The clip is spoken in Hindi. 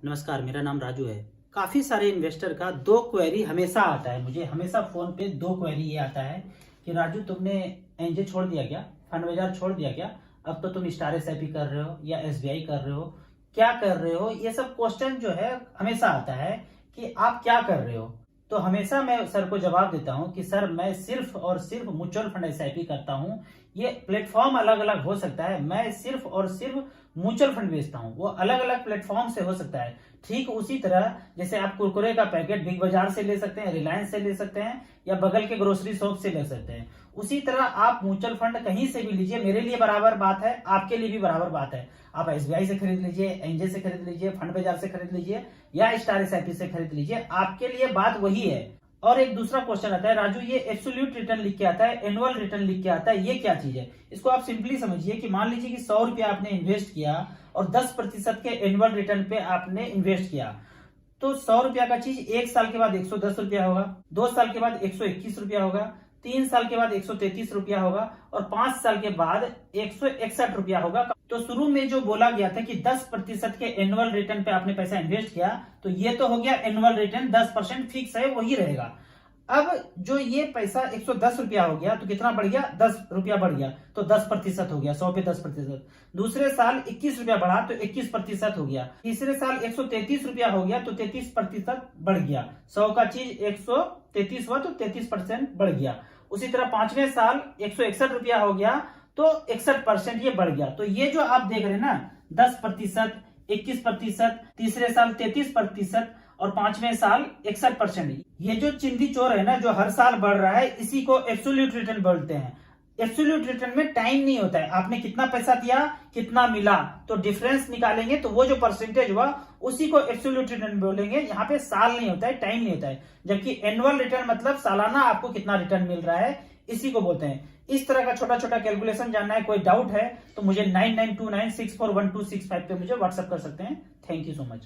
नमस्कार, मेरा नाम राजू है। काफी सारे इन्वेस्टर का दो क्वेरी हमेशा आता है, मुझे हमेशा फोन पे दो क्वेरी ये आता है कि राजू तुमने एनजे छोड़ दिया क्या, फंड बाजार छोड़ दिया क्या, अब तो तुम स्टार एसआईपी कर रहे हो या एसबीआई कर रहे हो, क्या कर रहे हो। ये सब क्वेश्चन जो है हमेशा आता है कि आप क्या कर रहे हो। तो हमेशा मैं सर को जवाब देता हूं कि सर मैं सिर्फ और सिर्फ म्यूचुअल फंड एसआईपी करता हूं। ये प्लेटफॉर्म अलग अलग हो सकता है, मैं सिर्फ और सिर्फ म्यूचुअल फंड बेचता हूं, वो अलग अलग प्लेटफॉर्म से हो सकता है। ठीक उसी तरह जैसे आप कुरकुरे का पैकेट बिग बाजार से ले सकते हैं, रिलायंस से ले सकते हैं या बगल के ग्रोसरी शॉप से ले सकते हैं, उसी तरह आप म्यूचुअल फंड कहीं से भी लीजिए, मेरे लिए बराबर बात है, आपके लिए भी बराबर बात है। आप एसबीआई से खरीद लीजिए, एनजे से खरीद लीजिए, फंड बाजार से खरीद लीजिए या स्टार एसआईपी से खरीद लीजिए, आपके लिए बात वही है। और एक दूसरा क्वेश्चन आता है, राजू ये एब्सोल्यूट रिटर्न लिख के आता है, एनुअल रिटर्न लिख के आता है, ये क्या चीज है। इसको आप सिंपली समझिए कि मान लीजिए कि 100 रुपया आपने इन्वेस्ट किया और 10% के एनुअल रिटर्न पे आपने इन्वेस्ट किया, तो 100 रुपया का चीज 1 साल के बाद 110 रुपया होगा, 2 साल के बाद 121 रुपया होगा, 3 साल के बाद 133 रुपया होगा और 5 साल के बाद 161 रुपया होगा। तो शुरू में जो बोला गया था कि 10% के एनुअल रिटर्न पे आपने पैसा इन्वेस्ट किया, तो ये तो हो गया एनुअल रिटर्न, 10% फिक्स है, वही रहेगा। अब जो ये पैसा 110 रुपया हो गया तो कितना बढ़ गया, 10 रुपया बढ़ गया, तो 10% हो गया, 100 पे 10%। दूसरे साल 21 रुपया बढ़ा तो 21% हो गया। तीसरे साल 133 रुपया हो गया तो 33% बढ़ गया। 100 का चीज 133 हुआ तो 33% बढ़ गया। उसी तरह पांचवें साल 161 रुपया हो गया तो 61% ये बढ़ गया। तो ये जो आप देख रहे हैं ना, 10%, 21%, तीसरे साल 33% और पांचवें साल 61%, ये जो चिंदी चोर है ना, जो हर साल बढ़ रहा है, इसी को एब्सोल्यूट रिटर्न बोलते हैं। एब्सोल्यूट रिटर्न में टाइम नहीं होता है, आपने कितना पैसा दिया कितना मिला, तो डिफरेंस निकालेंगे तो वो जो परसेंटेज हुआ उसी को एब्सोल्यूट रिटर्न बोलेंगे। यहाँ पे साल नहीं होता है, टाइम नहीं होता है। जबकि एनुअल रिटर्न मतलब सालाना आपको कितना रिटर्न मिल रहा है, इसी को बोलते हैं। इस तरह का छोटा छोटा कैलकुलेशन जानना है, कोई डाउट है तो मुझे 9929641265 पे मुझे व्हाट्सएप कर सकते हैं। Thank you so much.